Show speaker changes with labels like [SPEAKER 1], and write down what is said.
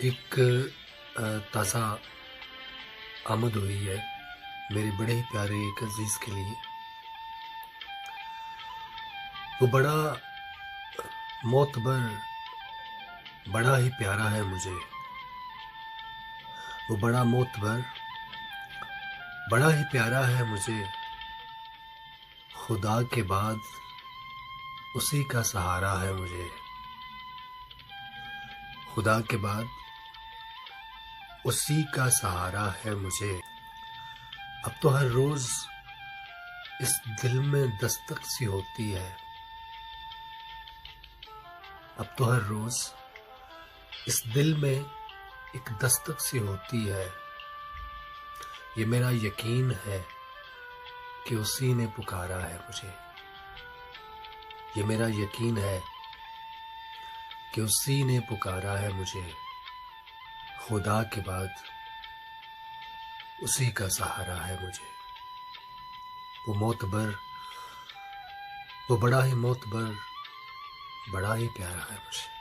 [SPEAKER 1] एक ताज़ा आमद हुई है मेरे बड़े ही प्यारे एक अज़ीज़ के लिए। वो बड़ा मोतबर, बड़ा ही प्यारा है मुझे। वो बड़ा मोतबर, बड़ा ही प्यारा है मुझे। खुदा के बाद उसी का सहारा है मुझे। खुदा के बाद उसी का सहारा है मुझे। अब तो हर रोज इस दिल में दस्तक सी होती है। अब तो हर रोज इस दिल में एक दस्तक सी होती है। ये मेरा यकीन है कि उसी ने पुकारा है मुझे। ये मेरा यकीन है कि उसी ने पुकारा है मुझे। खुदा के बाद उसी का सहारा है मुझे। वो मोतबर, वो बड़ा ही मोतबर, बड़ा ही प्यारा है मुझे।